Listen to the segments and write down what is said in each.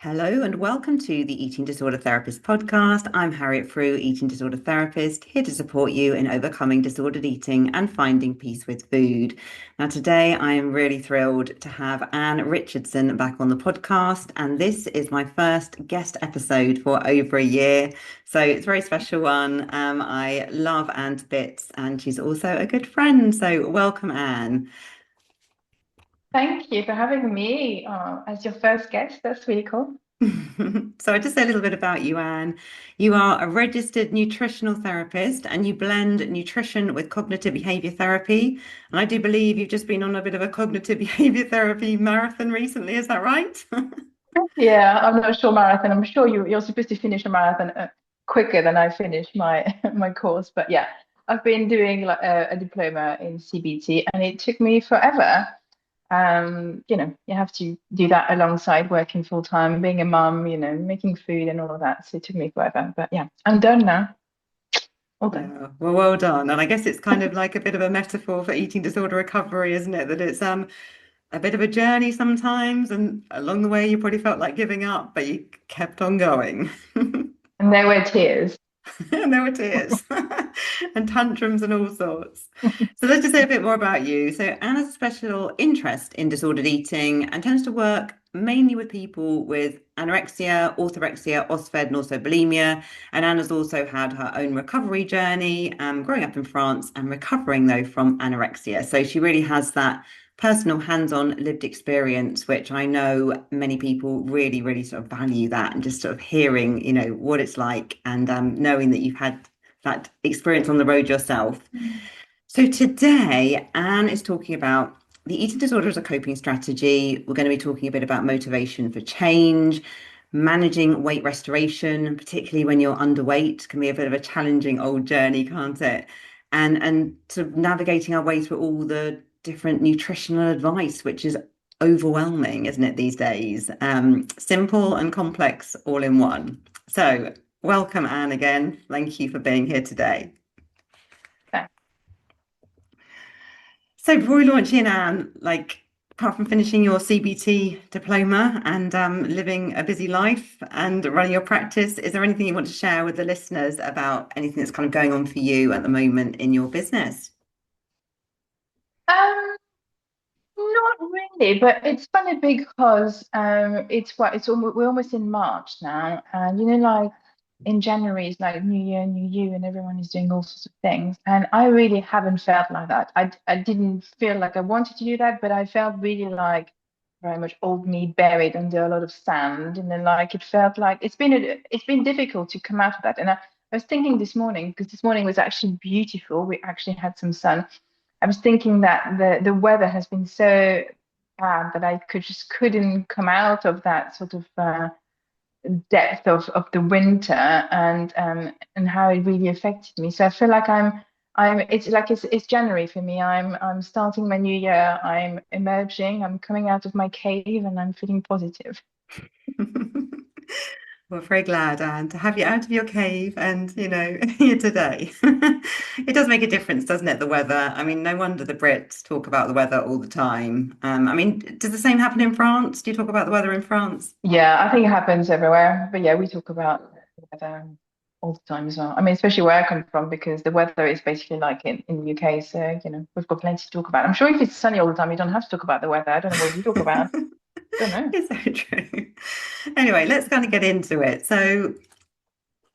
Hello and welcome to the Eating Disorder Therapist podcast. I'm Harriet Frew, eating disorder therapist, here to support you in overcoming disordered eating and finding peace with food. Now, today I am really thrilled to have Anne Richardson back on the podcast, and this is my first guest episode for over a year. So it's a very special one. I love Anne to bits, and she's also a good friend. So welcome, Anne. Thank you for having me as your first guest. That's really cool. So I just say a little bit about you, Anne. You are a registered nutritional therapist and you blend nutrition with cognitive behavior therapy. And I do believe you've just been on a bit of a cognitive behavior therapy marathon recently. Is that right? Yeah, I'm not sure marathon. I'm sure you're supposed to finish a marathon quicker than I finish my my course. But yeah, I've been doing like a diploma in CBT, and it took me forever. You have to do that alongside working full time, being a mum, making food and all of that. So it took me forever. But yeah, I'm done now. All done. Yeah, well done. And I guess it's kind of like a bit of a metaphor for eating disorder recovery, isn't it? That it's a bit of a journey sometimes, and along the way you probably felt like giving up, but you kept on going. And there were tears. And there were tears and tantrums and all sorts. So let's just say a bit more about you. So Anne has a special interest in disordered eating and tends to work mainly with people with anorexia, orthorexia, OSFED, and also bulimia. And Anne has also had her own recovery journey, growing up in France and recovering though from anorexia. So she really has that personal hands-on lived experience, which I know many people really, really sort of value that and just sort of hearing, what it's like and knowing that you've had that experience on the road yourself. So today, Anne is talking about the eating disorder as a coping strategy. We're going to be talking a bit about motivation for change, managing weight restoration, particularly when you're underweight, can be a bit of a challenging old journey, can't it? And sort of navigating our way through all the different nutritional advice, which is overwhelming, isn't it, these days? Simple and complex all in one. So, welcome, Anne, again. Thank you for being here today. So before we launch in, Anne, like apart from finishing your CBT diploma and living a busy life and running your practice, is there anything you want to share with the listeners about anything that's kind of going on for you at the moment in your business? Um, Not really, but it's funny because we're almost in March now, and like in January is like New Year, New You, and everyone is doing all sorts of things, and I really haven't felt like that. I didn't feel like I wanted to do that, but I felt really like very much old me buried under a lot of sand, and then like it felt like it's been difficult to come out of that. And I was thinking this morning because this morning was actually beautiful. We actually had some sun. I was thinking that the weather has been so bad that I couldn't come out of that sort of depth of the winter and how it really affected me. So I feel like I'm it's January for me. I'm starting my new year. I'm emerging. I'm coming out of my cave and I'm feeling positive. We're very glad, Anne, to have you out of your cave and, here today. It does make a difference, doesn't it, the weather? I mean, no wonder the Brits talk about the weather all the time. I mean, does the same happen in France? Do you talk about the weather in France? Yeah, I think it happens everywhere. But yeah, we talk about the weather all the time as well. I mean, especially where I come from, because the weather is basically like in the UK. So, we've got plenty to talk about. I'm sure if it's sunny all the time, you don't have to talk about the weather. I don't know what you talk about. Don't know. It's so true. Anyway, let's kind of get into it. So,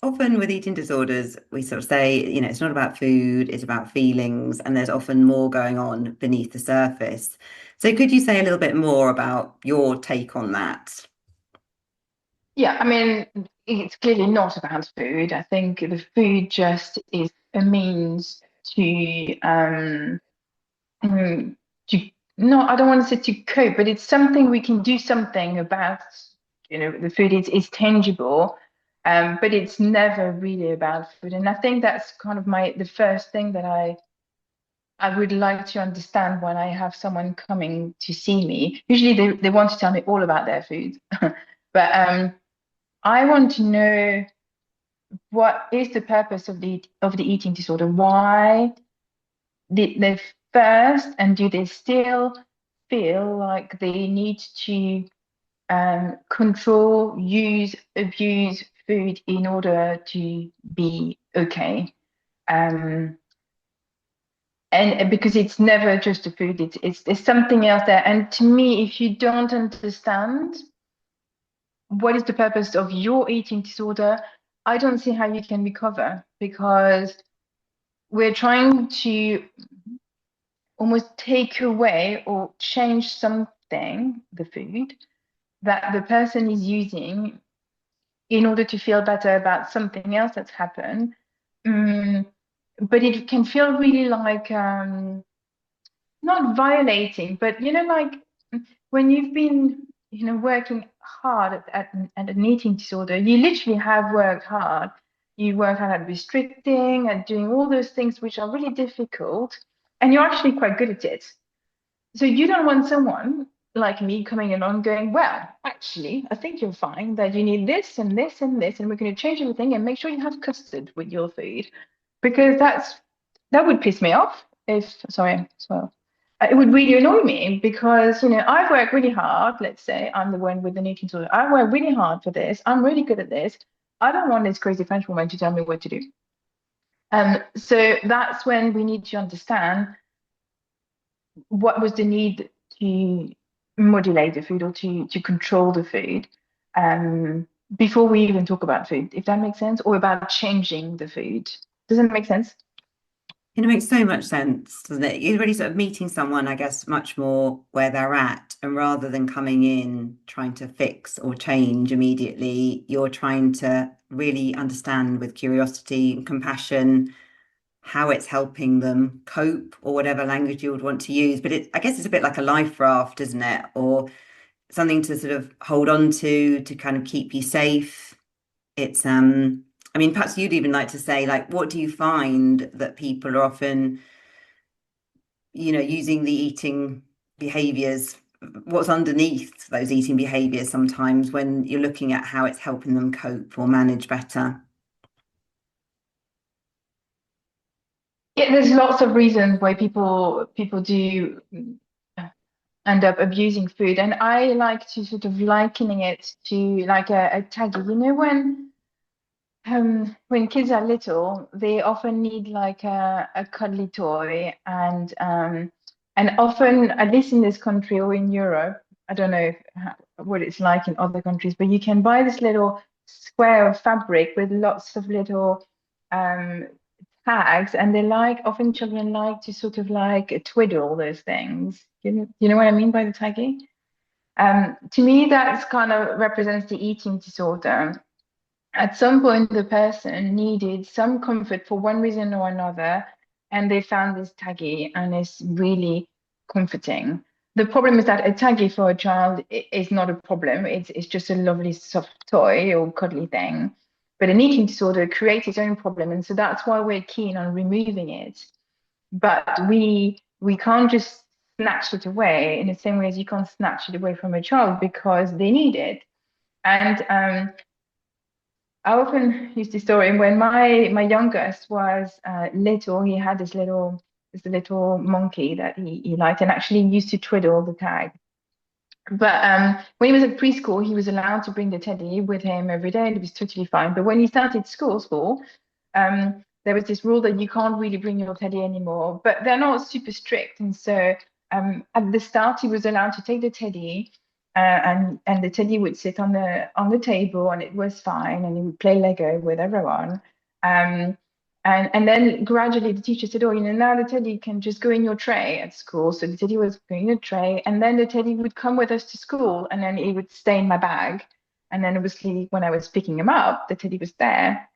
often with eating disorders, we sort of say, it's not about food, it's about feelings, and there's often more going on beneath the surface. So, could you say a little bit more about your take on that? Yeah, I mean, it's clearly not about food. I think the food just is a means mm, to no, I don't want to say to cope, but it's something we can do something about. The food is tangible, but it's never really about food. And I think that's kind of the first thing that I would like to understand when I have someone coming to see me. Usually they want to tell me all about their food, but I want to know what is the purpose of the eating disorder? Why did they first, and do they still feel like they need to control, use, abuse food in order to be okay. Um, and because it's never just the food, it's there's something else there. And to me, if you don't understand what is the purpose of your eating disorder, I don't see how you can recover, because we're trying to almost take away or change something, the food, that the person is using in order to feel better about something else that's happened. Mm, but it can feel really like not violating, but like when you've been, working hard at an eating disorder, you literally have worked hard. You work hard at restricting and doing all those things which are really difficult, and you're actually quite good at it. So you don't want someone like me coming along going, well, actually, I think you're fine, that you need this and this and this, and we're going to change everything and make sure you have custard with your food. Because that would piss me off if, sorry, so it would really annoy me, because, I've worked really hard. Let's say I'm the one with the eating disorder. I worked really hard for this. I'm really good at this. I don't want this crazy French woman to tell me what to do. So that's when we need to understand what was the need to modulate the food, or to control the food, before we even talk about food, if that makes sense, or about changing the food. Does that make sense? It makes so much sense, doesn't it? You're really sort of meeting someone, I guess, much more where they're at, and rather than coming in trying to fix or change immediately, you're trying to really understand with curiosity and compassion how it's helping them cope, or whatever language you would want to use. But I guess it's a bit like a life raft, isn't it? Or something to sort of hold on to kind of keep you safe. It's I mean, perhaps you'd even like to say, like, what do you find that people are often, using the eating behaviors, what's underneath those eating behaviors sometimes when you're looking at how it's helping them cope or manage better? Yeah, there's lots of reasons why people do end up abusing food, and I like to sort of likening it to like a taggy. When kids are little, they often need like a cuddly toy, and often, at least in this country or in Europe, I don't know what it's like in other countries, but you can buy this little square of fabric with lots of little um, tags, and they like, often children like to sort of like twiddle those things. You know what I mean by the tagging? To me, that's kind of represents the eating disorder. At some point, the person needed some comfort for one reason or another, and they found this taggy, and it's really comforting. The problem is that a taggy for a child is not a problem. It's just a lovely soft toy or cuddly thing. But an eating disorder creates its own problem, and so that's why we're keen on removing it. But we can't just snatch it away in the same way as you can't snatch it away from a child, because they need it. And I often use this story. When my youngest was little, he had this little monkey that he liked, and actually used to twiddle the tag. But when he was at preschool, he was allowed to bring the teddy with him every day, and it was totally fine. But when he started school, there was this rule that you can't really bring your teddy anymore. But they're not super strict, and so at the start, he was allowed to take the teddy, and the teddy would sit on the table, and it was fine, and he would play Lego with everyone. Um, and then gradually the teacher said, oh, now the teddy can just go in your tray at school. So the teddy was going in a tray, and then the teddy would come with us to school, and then he would stay in my bag. And then obviously when I was picking him up, the teddy was there.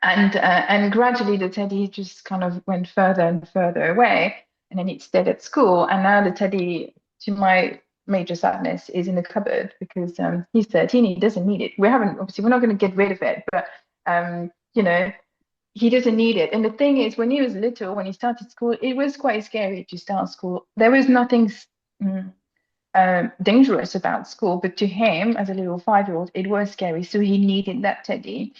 And gradually the teddy just kind of went further and further away, and then it stayed at school. And now the teddy, to my major sadness, is in the cupboard, because he's 13, he doesn't need it. We're not going to get rid of it, but he doesn't need it. And the thing is, when he was little, when he started school, it was quite scary to start school. There was nothing dangerous about school, but to him, as a little 5-year-old, it was scary. So he needed that teddy.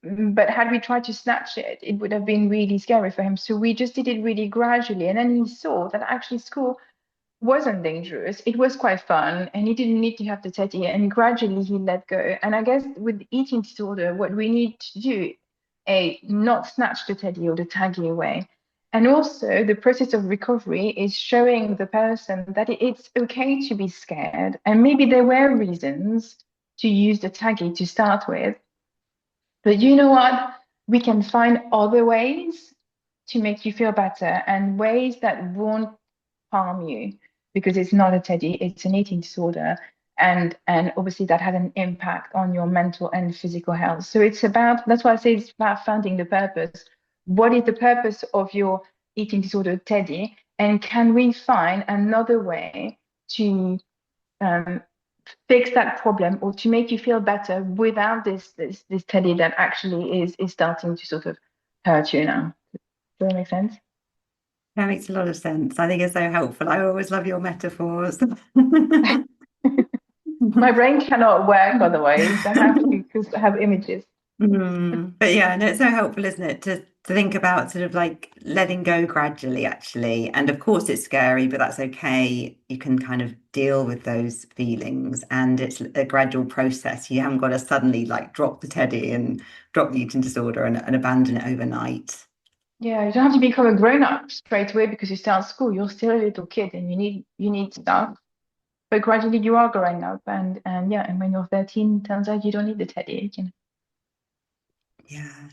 But had we tried to snatch it, it would have been really scary for him. So we just did it really gradually. And then he saw that actually school wasn't dangerous. It was quite fun, and he didn't need to have the teddy. And gradually, he let go. And I guess with eating disorder, what we need to do, not snatch the teddy or the taggy away. And also, the process of recovery is showing the person that it's okay to be scared. And maybe there were reasons to use the taggy to start with. But you know what? We can find other ways to make you feel better and ways that won't harm you because it's not a teddy, it's an eating disorder. And obviously that had an impact on your mental and physical health. So it's about, that's why I say it's about finding the purpose. What is the purpose of your eating disorder teddy? And can we find another way to um, fix that problem or to make you feel better without this teddy that actually is starting to sort of hurt you now? Does that make sense? That makes a lot of sense. I think it's so helpful. I always love your metaphors. My brain cannot work otherwise. I have to because I have images. But yeah, and it's so helpful, isn't it, to think about sort of like letting go gradually, actually. And of course, it's scary, but that's okay. You can kind of deal with those feelings, and it's a gradual process. You haven't got to suddenly like drop the teddy and drop the eating disorder and abandon it overnight. Yeah, you don't have to become a grown up straight away because you start school. You're still a little kid and you need stuff. But gradually you are growing up and yeah, and when you're 13, turns out you don't need the teddy, you know. Yeah.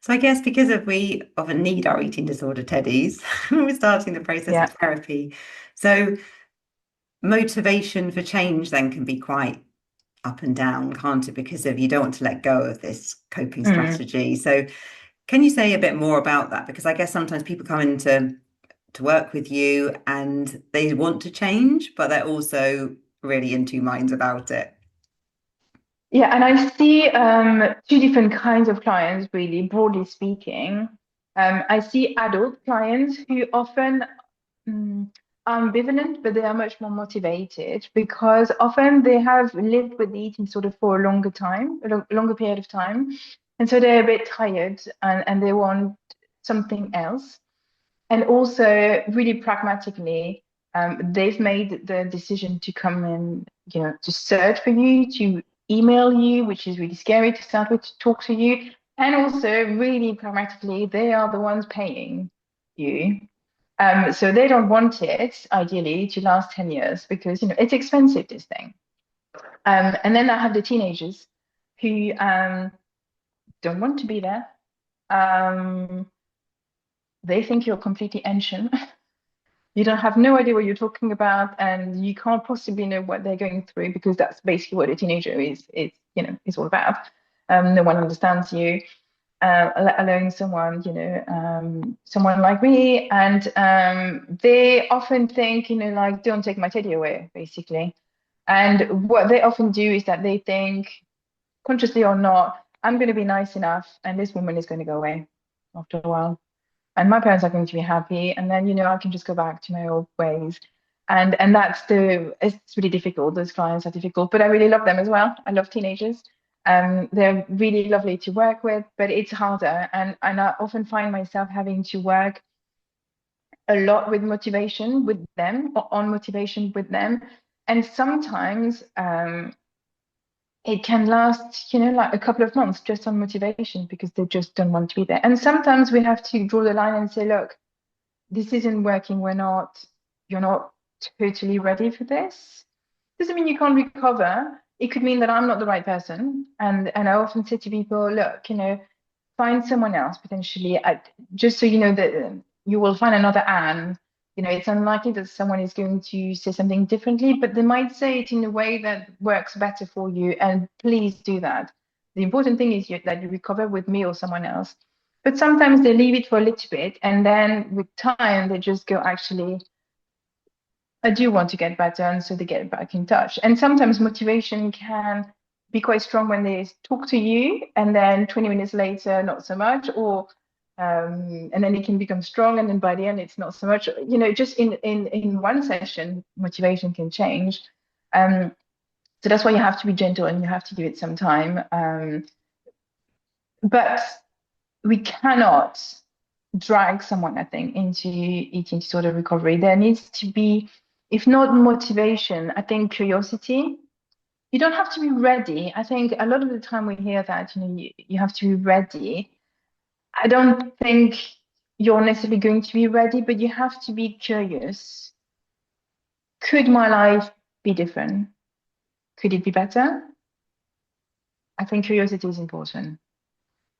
So I guess because of we often need our eating disorder teddies, we're starting the process of Yeah. therapy. So motivation for change then can be quite up and down, can't it? Because of you don't want to let go of this coping Mm. strategy. So can you say a bit more about that? Because I guess sometimes people come into to work with you and they want to change, but they're also really in two minds about it. Yeah, and I see two different kinds of clients, really, broadly speaking. I see adult clients who often mm, are ambivalent, but they are much more motivated because often they have lived with eating sort of for a longer time, longer period of time. And so they're a bit tired and they want something else. And also, really pragmatically, they've made the decision to come in, to search for you, to email you, which is really scary to start with, to talk to you. And also, really pragmatically, they are the ones paying you. So they don't want it, ideally, to last 10 years because, it's expensive, this thing. And then I have the teenagers who don't want to be there. Um, they think you're completely ancient. You don't have no idea what you're talking about, and you can't possibly know what they're going through because that's basically what a teenager is all about. No one understands you, let alone someone, someone like me. And they often think, like, don't take my teddy away, basically. And what they often do is that they think, consciously or not, I'm going to be nice enough, and this woman is going to go away after a while and my parents are going to be happy and then I can just go back to my old ways and it's really difficult. Those clients are difficult, but I really love them as well. I love teenagers. They're really lovely to work with, but it's harder and I often find myself having to work a lot with motivation with them or on motivation with them, and sometimes it can last, like a couple of months just on motivation because they just don't want to be there. And sometimes we have to draw the line and say, look, this isn't working. You're not totally ready for this. Doesn't mean you can't recover. It could mean that I'm not the right person. And I often say to people, look, find someone else potentially. Just so you know that you will find another Anne. It's unlikely that someone is going to say something differently, but they might say it in a way that works better for you. And please do that. The important thing is that you recover with me or someone else. But sometimes they leave it for a little bit, and then with time, they just go, actually, I do want to get better. And so they get back in touch. And sometimes motivation can be quite strong when they talk to you, and then 20 minutes later, not so much, or and then it can become strong, and then by the end, it's not so much. Just in one session, motivation can change. So that's why you have to be gentle and you have to give it some time. But we cannot drag someone, I think, into eating disorder recovery. There needs to be, if not motivation, I think curiosity. You don't have to be ready. I think a lot of the time we hear that, you have to be ready. I don't think you're necessarily going to be ready, but you have to be curious. Could my life be different? Could it be better? I think curiosity is important.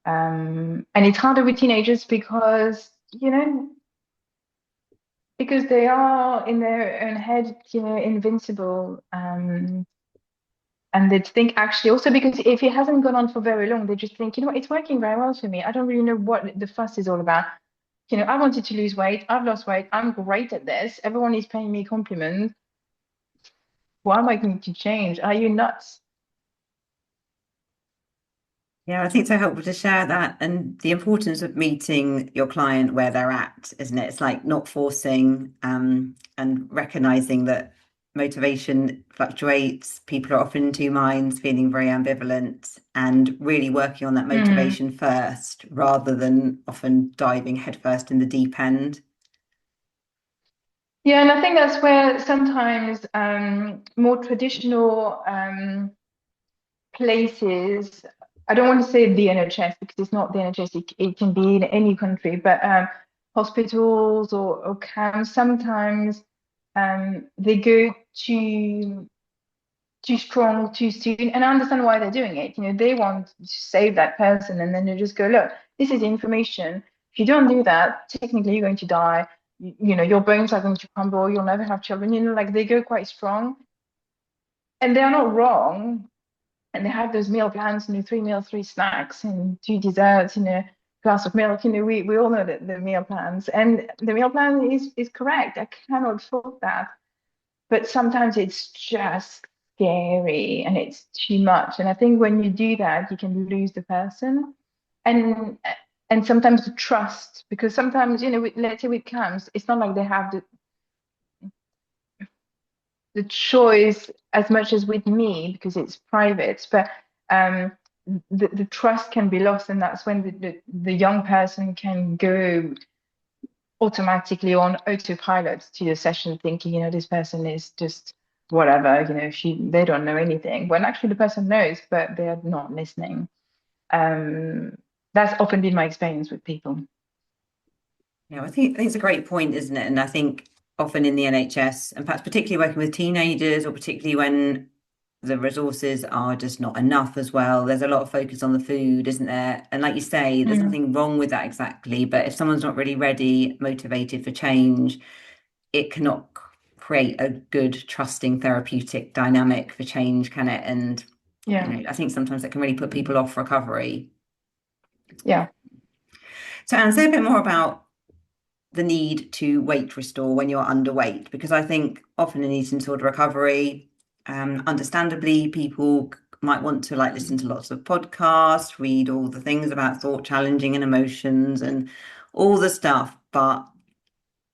And it's harder with teenagers because, because they are in their own head, invincible. And they think actually also because if it hasn't gone on for very long, they just think, it's working very well for me. I don't really know what the fuss is all about. I wanted to lose weight. I've lost weight. I'm great at this. Everyone is paying me compliments. Why am I going to change? Are you nuts? Yeah, I think it's so helpful to share that and the importance of meeting your client where they're at, isn't it? It's like not forcing and recognizing that motivation fluctuates. People are often in two minds, feeling very ambivalent, and really working on that Mm. motivation first rather than often diving headfirst in the deep end. Yeah, and I think that's where sometimes more traditional places, I don't want to say the NHS because it's not the NHS, it can be in any country, but hospitals or camps, sometimes they go too strong too soon. And I understand why they're doing it. They want to save that person, and then they just go, look, this is information. If you don't do that, technically you're going to die. Your bones are going to crumble. You'll never have children. Like they go quite strong, and they are not wrong. And they have those meal plans, 3 meals, 3 snacks, and 2 desserts, glass of milk. We all know that the meal plans, and the meal plan is correct. I cannot fault that, but sometimes it's just scary and it's too much. And I think when you do that, you can lose the person, and and sometimes the trust, because sometimes let's say with camps, it's not like they have the choice as much as with me because it's private, but um, the trust can be lost, and that's when the young person can go automatically on autopilot to the session thinking, this person is just whatever, they don't know anything, when actually the person knows, but they're not listening. Um, that's often been my experience with people. Yeah, I think it's a great point, isn't it? And I think often in the NHS, and perhaps particularly working with teenagers, or particularly when the resources are just not enough as well, there's a lot of focus on the food, isn't there? And like you say, there's Mm, nothing wrong with that exactly, but if someone's not really ready, motivated for change, it cannot create a good, trusting, therapeutic dynamic for change, can it? And yeah, I think sometimes that can really put people off recovery. yeah. So, Anne, say a bit more about the need to weight restore when you're underweight, because I think often in eating disorder recovery, understandably, people might want to like listen to lots of podcasts, read all the things about thought challenging and emotions and all the stuff, but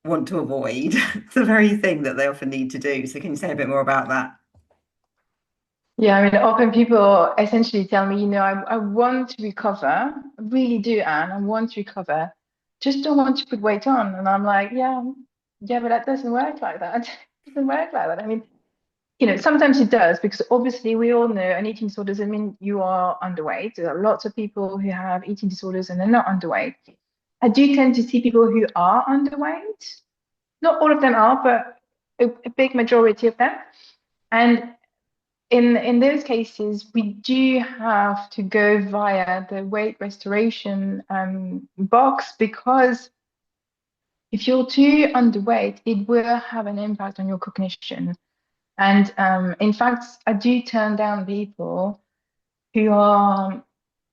want to avoid the very thing that they often need to do. So, can you say a bit more about that? Yeah, I mean, often people essentially tell me, I want to recover, I really do, Anne, I want to recover, just don't want to put weight on. And I'm like, yeah, but that doesn't work like that. It doesn't work like that. I mean, sometimes it does, because obviously we all know an eating disorder doesn't mean you are underweight. There are lots of people who have eating disorders and they're not underweight. I do tend to see people who are underweight. Not all of them are, but a big majority of them. And in those cases, we do have to go via the weight restoration box, because if you're too underweight, it will have an impact on your cognition. And in fact, I do turn down people who are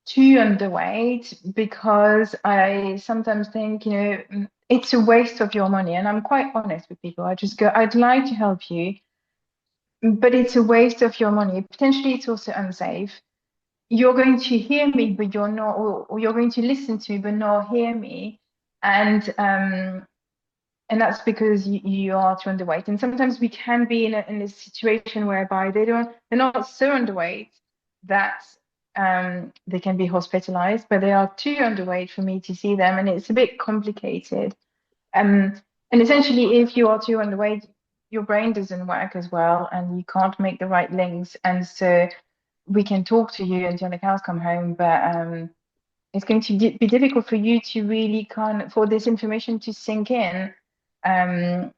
too underweight, because I sometimes think, it's a waste of your money. And I'm quite honest with people. I just go, I'd like to help you, but it's a waste of your money. Potentially, it's also unsafe. You're going to hear me, but you're not, or you're going to listen to me, but not hear me. And that's because you are too underweight. And sometimes we can be in a situation whereby they're not so underweight that they can be hospitalized, but they are too underweight for me to see them, and it's a bit complicated. Um, and essentially, if you are too underweight, your brain doesn't work as well, and you can't make the right links. And so we can talk to you until the cows come home, but it's going to be difficult for you to really for this information to sink in. Um,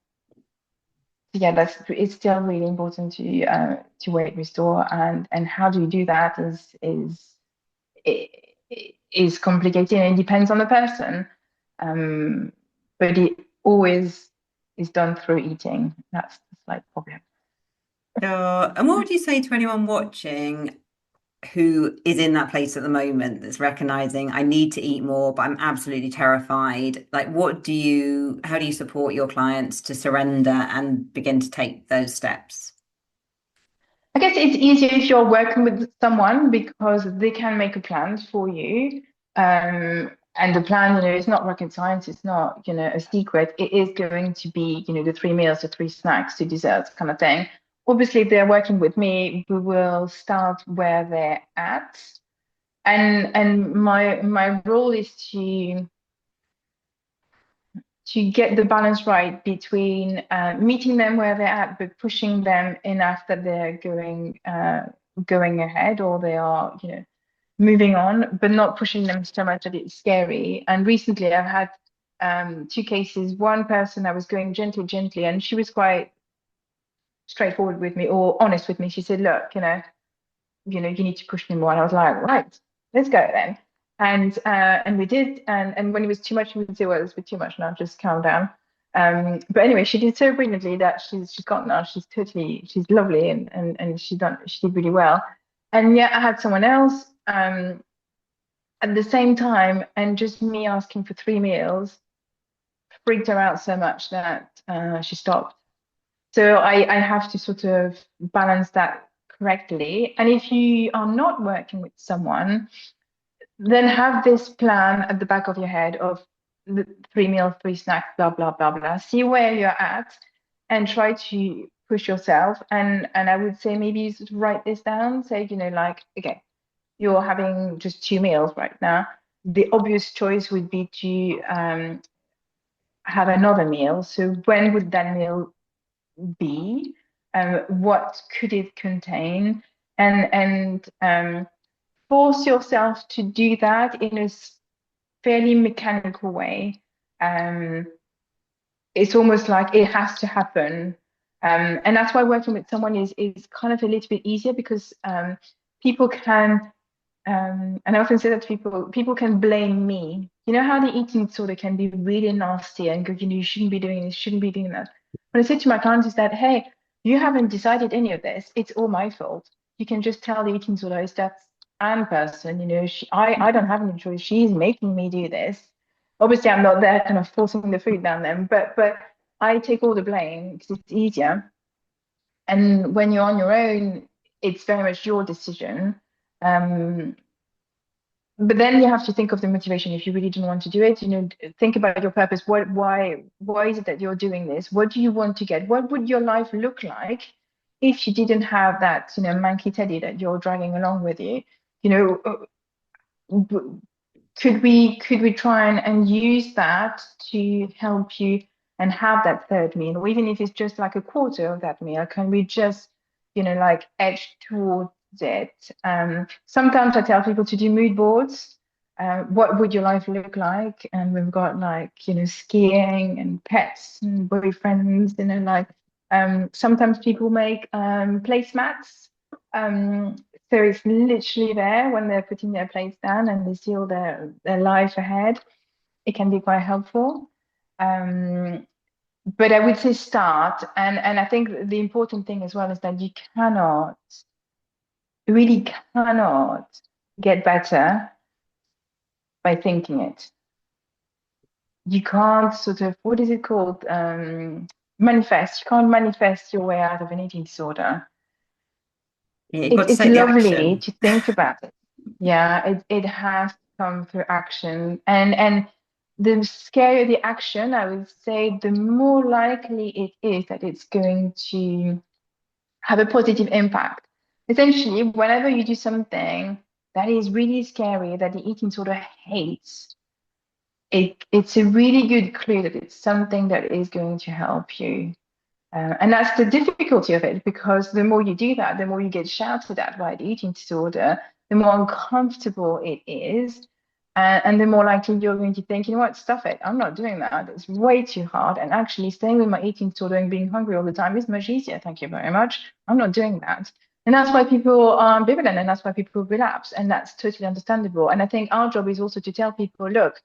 yeah, it's still really important to weight restore, and how do you do that is complicated, and it depends on the person. But it always is done through eating. That's the slight problem. So, and what would you say to anyone watching who is in that place at the moment that's recognizing I need to eat more, but I'm absolutely terrified? Like, how do you support your clients to surrender and begin to take those steps? I guess it's easier if you're working with someone because they can make a plan for you. And the plan, is not rocket science. It's not, a secret. It is going to be, the 3 meals, the 3 snacks, 2 desserts kind of thing. Obviously, if they're working with me, we will start where they're at. And my role is to get the balance right between meeting them where they're at, but pushing them enough that they're going ahead, or they are, moving on, but not pushing them so much that it's scary. And recently, I've had 2 cases. One person I was going gently, and she was quite straightforward with me or honest with me. She said, "Look, you need to push me more." And I was like, right, let's go then. And we did. And when it was too much, we would say, well, it's a bit too much now, just calm down. But anyway, she did so brilliantly that she's gone now. She's lovely, and she did really well. And yet I had someone else at the same time, and just me asking for 3 meals freaked her out so much that she stopped. So I have to sort of balance that correctly. And if you are not working with someone, then have this plan at the back of your head of the 3 meals, 3 snacks, blah, blah, blah, blah. See where you're at and try to push yourself. And I would say maybe you sort of write this down, say, like, okay, you're having just 2 meals right now. The obvious choice would be to have another meal. So when would that meal be? What could it contain? And force yourself to do that in a fairly mechanical way. Um, it's almost like it has to happen. And that's why working with someone is kind of a little bit easier, because people can, and I often say that to people can blame me. You know how the eating disorder can be really nasty and go, you shouldn't be doing this, shouldn't be doing that. What I say to my clients is that, hey, you haven't decided any of this. It's all my fault. You can just tell the eating disorder is that Anne person, I don't have any choice. She's making me do this. Obviously, I'm not there kind of forcing the food down them, but I take all the blame because it's easier. And when you're on your own, it's very much your decision. Um, but then you have to think of the motivation. If you really don't want to do it, think about your purpose. Why is it that you're doing this? What do you want to get? What would your life look like if you didn't have that, manky teddy that you're dragging along with you? Could we try and use that to help you and have that third meal, or even if it's just like a quarter of that meal, can we just, like edge towards it? Sometimes I tell people to do mood boards. What would your life look like? And we've got like, skiing and pets and boyfriends, like sometimes people make placemats. So it's literally there when they're putting their plates down and they see all their life ahead. It can be quite helpful. But I would say start. And I think the important thing as well is that you really cannot get better by thinking it. You can't sort of, what is it called? Manifest. You can't manifest your way out of an eating disorder. Yeah, you've got to It's take the lovely action. to think about it. Yeah, it has to come through action. And the scarier the action, I would say, the more likely it is that it's going to have a positive impact. Essentially, whenever you do something that is really scary, that the eating disorder hates, it's a really good clue that it's something that is going to help you. And that's the difficulty of it, because the more you do that, the more you get shouted at by the eating disorder, the more uncomfortable it is. And the more likely you're going to think, you know what, stuff it. I'm not doing that. It's way too hard. And actually, staying with my eating disorder and being hungry all the time is much easier. Thank you very much. I'm not doing that. And that's why people are ambivalent, and that's why people relapse. And that's totally understandable. And I think our job is also to tell people, look,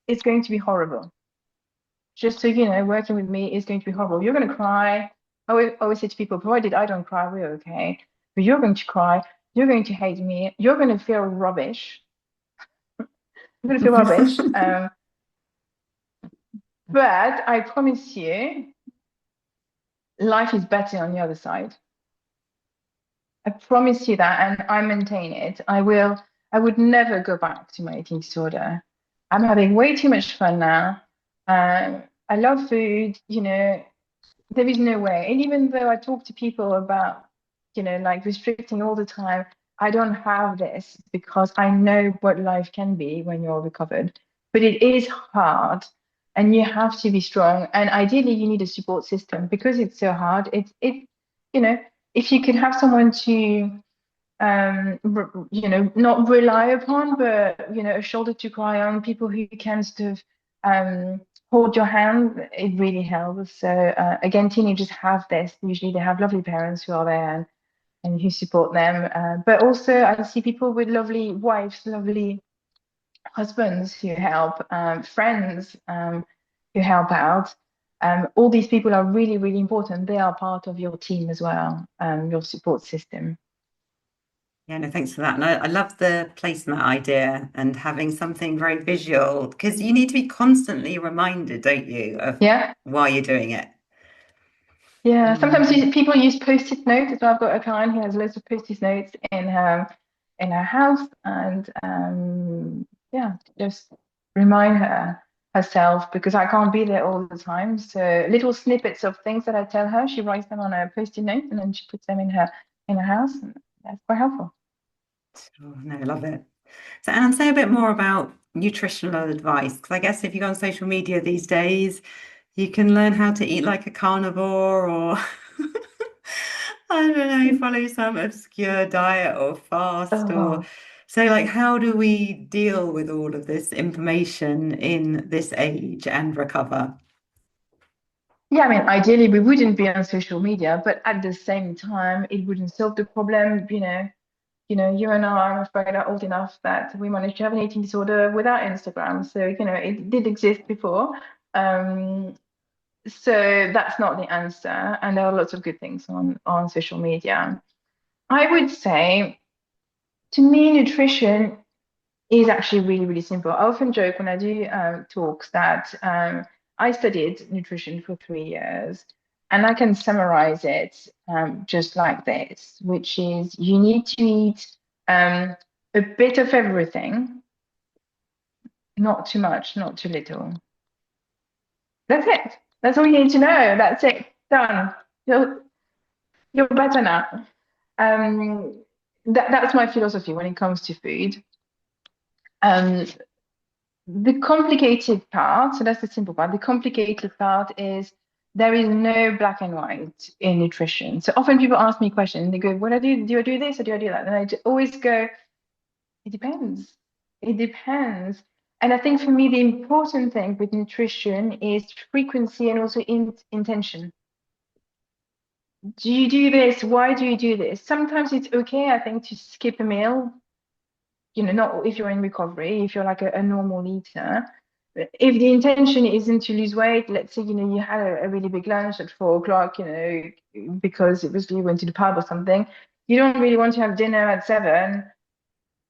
it's going to be horrible. Just so you know, working with me is going to be horrible. You're going to cry. I always say to people, provided I don't cry, we're okay. But you're going to cry. You're going to hate me. You're going to feel rubbish. You're going to feel rubbish. But I promise you, life is better on the other side. I promise you that, and I maintain it. I would never go back to my eating disorder. I'm having way too much fun now. I love food, there is no way. And even though I talk to people about, like restricting all the time, I don't have this because I know what life can be when you're recovered. But it is hard, and you have to be strong. And ideally, you need a support system because it's so hard. You know, if you could have someone to, not rely upon, but a shoulder to cry on, people who can sort of hold your hand, it really helps. So again, teenagers have this. Usually they have lovely parents who are there and who support them. But also I see people with lovely wives, lovely husbands who help, friends who help out. All these people are really, really important. They are part of your team as well, your support system. Yeah, no, thanks for that. And I love the placemat idea and having something very visual because you need to be constantly reminded, don't you, of Yeah. why you're doing it. Yeah, sometimes Mm. people use post-it notes. So I've got a client who has loads of post-it notes in her house, and yeah, just remind herself, because I can't be there all the time. So little snippets of things that I tell her, she writes them on a post-it note, and then she puts them in her house, and that's quite helpful. Oh, no, I love it. So, Anne, say a bit more about nutritional advice, because I guess if you go on social media these days, you can learn how to eat like a carnivore or I don't know, follow some obscure diet or fast or Oh, so like how do we deal with all of this information in this age and recover? yeah, I mean, ideally we wouldn't be on social media, but at the same time, it wouldn't solve the problem. You and I, I'm afraid, are old enough that we managed to have an eating disorder without Instagram. So, it did exist before. Um, so that's not the answer. And there are lots of good things on social media. I would say, to me, nutrition is actually really, really simple. I often joke when I do talks that I studied nutrition for 3 years, and I can summarize it just like this, which is you need to eat um, a bit of everything, not too much, not too little. That's it. That's all you need to know. That's it. Done. You're better now. Um, that's my philosophy when it comes to food. Um, The complicated part, so that's the simple part. The complicated part is there is no black and white in nutrition. So often people ask me questions and they go, "What do I do this or do I do that?" And always go, "It depends. It depends." And I think for me, the important thing with nutrition is frequency and also intention. Do you do this? Why do you do this? Sometimes it's okay, I think, to skip a meal, not if you're in recovery, if you're like a normal eater. If the intention isn't to lose weight, let's say, you had a really big lunch at 4 o'clock, because it was you went to the pub or something, you don't really want to have dinner at 7.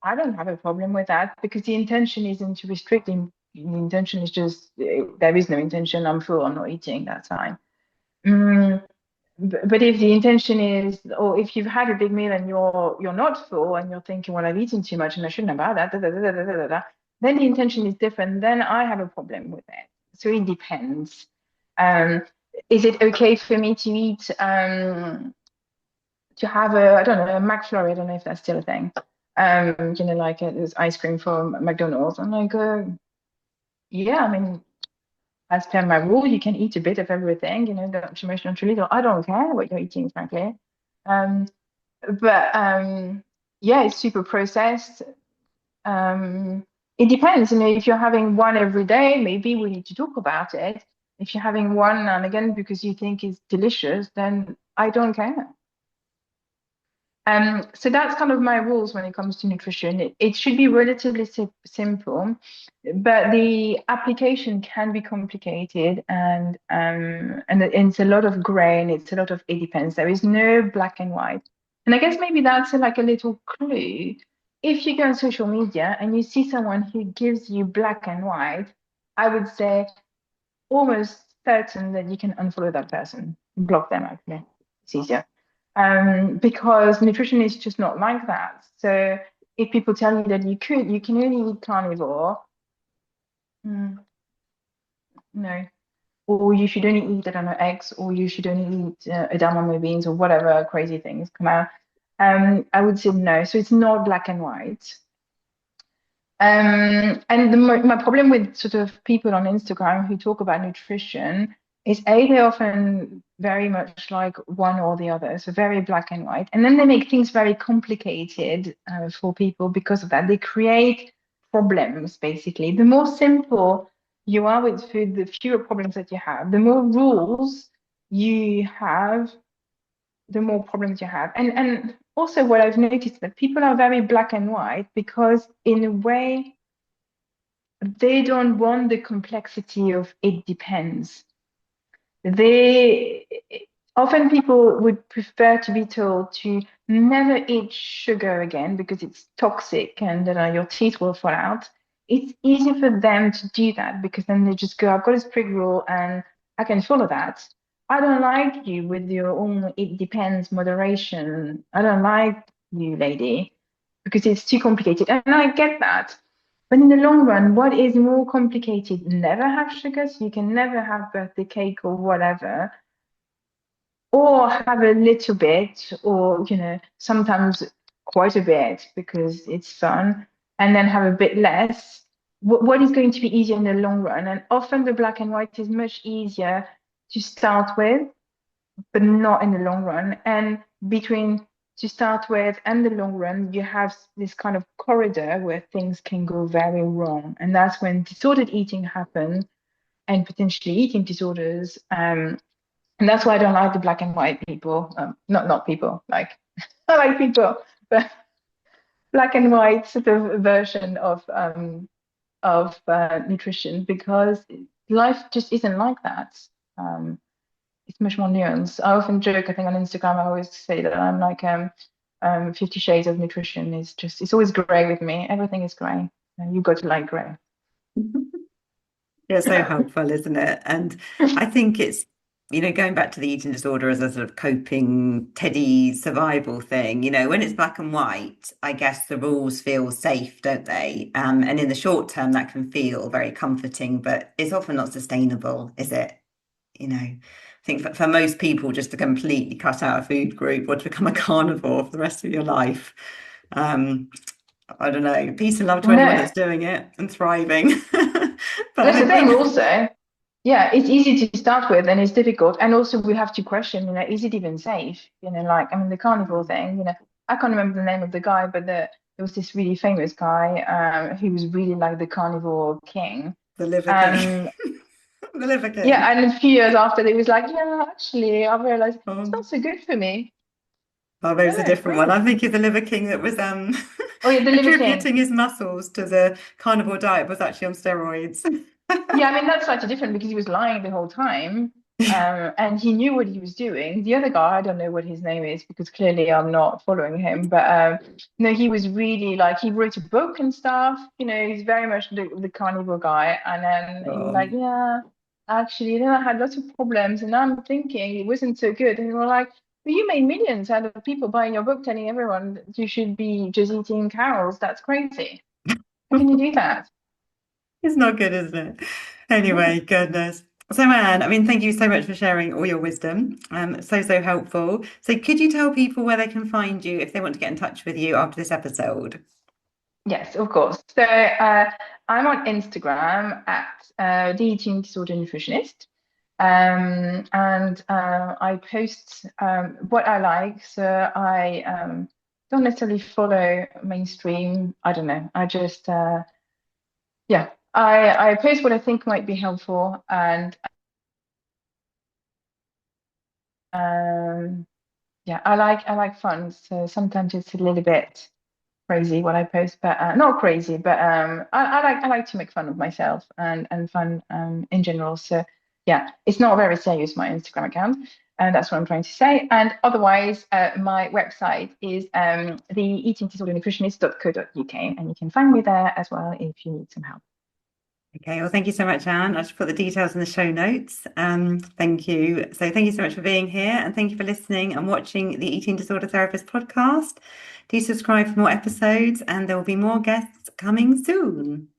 I don't have a problem with that because the intention isn't to restrict. The intention is just there is no intention. I'm full. I'm not eating. That's fine. Mm, but if the intention is, or if you've had a big meal and you're not full and you're thinking, well, I've eaten too much and I shouldn't have had that, then the intention is different. Then I have a problem with it. So it depends. Um, is it okay for me to eat to have I don't know, a McFlurry? I don't know if that's still a thing. Like there's ice cream from McDonald's. I'm like, yeah, I mean, as per my rule, you can eat a bit of everything, not too much, not too little. I don't care what you're eating, frankly. Um, but yeah, it's super processed. It depends. If you're having one every day, maybe we need to talk about it. If you're having one and again because you think it's delicious, then I don't care. So that's kind of my rules when it comes to nutrition. It should be relatively simple, but the application can be complicated, and it's a lot of gray and it's a lot of it depends. There is no black and white, and I guess maybe that's like a little clue. If you go on social media and you see someone who gives you black and white, I would say almost certain that you can unfollow that person, block them actually. It's easier. Because nutrition is just not like that. So if people tell you that you can only eat carnivore, no, or you should only eat, I don't know, eggs, or you should only eat edamame beans or whatever crazy things come out. I would say no. So it's not black and white. And my problem with sort of people on Instagram who talk about nutrition is they're often very much like one or the other, so very black and white. And then they make things very complicated for people because of that. They create problems, basically. The more simple you are with food, the fewer problems that you have. The more rules you have, the more problems you have. And also what I've noticed that people are very black and white because in a way they don't want the complexity of it depends. They often people would prefer to be told to never eat sugar again because it's toxic and your teeth will fall out. It's easy for them to do that because then they just go, I've got a strict rule and I can follow that. I don't like you with your own it depends moderation. I don't like you, lady, because it's too complicated. And I get that. But in the long run, what is more complicated? Never have sugar, so you can never have birthday cake or whatever, or have a little bit, or sometimes quite a bit because it's fun, and then have a bit less. What is going to be easier in the long run? And often the black and white is much easier to start with, but not in the long run. And between to start with and the long run, you have this kind of corridor where things can go very wrong. And that's when disordered eating happens and potentially eating disorders. And that's why I don't like the black and white people. Not people, like I like people, but black and white sort of version of nutrition because life just isn't like that. It's much more nuanced. I often joke, I think on Instagram, I always say that I'm like 50 Shades of Nutrition is just, it's always grey with me. Everything is grey. You've got to like grey. Yeah, so helpful, isn't it? And I think it's, going back to the eating disorder as a sort of coping, teddy survival thing, when it's black and white, I guess the rules feel safe, don't they? And in the short term, that can feel very comforting, but it's often not sustainable, is it? I think for most people, just to completely cut out a food group or to become a carnivore for the rest of your life. I don't know, peace and love to anyone No, that's doing it and thriving. But that's I the thing think also. Yeah, it's easy to start with and it's difficult. And also we have to question, is it even safe? Like, I mean, the carnivore thing, I can't remember the name of the guy, but there was this really famous guy who was really like the carnivore king. the liver king, And the liver king. yeah, and a few years after, he was like, yeah, actually, I realized it's not Um, so good for me. oh, there's a No, different one. great. I'm thinking the liver king that was Oh yeah, the liver king. attributing his muscles to the carnivore diet was actually on steroids. Yeah, I mean that's slightly different because he was lying the whole time, and he knew what he was doing. The other guy, I don't know what his name is because clearly I'm not following him. But no, he was really like he wrote a book and stuff. He's very much the carnivore guy. And then he was Oh, like, yeah, actually, then I had lots of problems, and I'm thinking it wasn't so good. And we were like, well, you made millions out of people buying your book, telling everyone that you should be just eating cows. That's crazy. How can you do that? it's not good, isn't it? No. Anyway, goodness. So, Anne, I mean, thank you so much for sharing all your wisdom. So helpful. So, could you tell people where they can find you if they want to get in touch with you after this episode? Yes, of course. So I'm on Instagram at the Eating Disorder Nutritionist. And I post what I like. So I don't necessarily follow mainstream. I don't know. I just yeah. I post what I think might be helpful, and yeah, I like fun. So sometimes it's a little bit crazy what I post, but not crazy, but I like to make fun of myself and fun in general. So yeah, it's not very serious, my Instagram account, and that's what I'm trying to say. And otherwise, my website is the eatingdisordernutritionist.co.uk, and you can find me there as well if you need some help. Okay, well, thank you so much, Anne. I'll just put the details in the show notes. Thank you. So thank you so much for being here, and thank you for listening and watching the Eating Disorder Therapist podcast. Do subscribe for more episodes, and there will be more guests coming soon.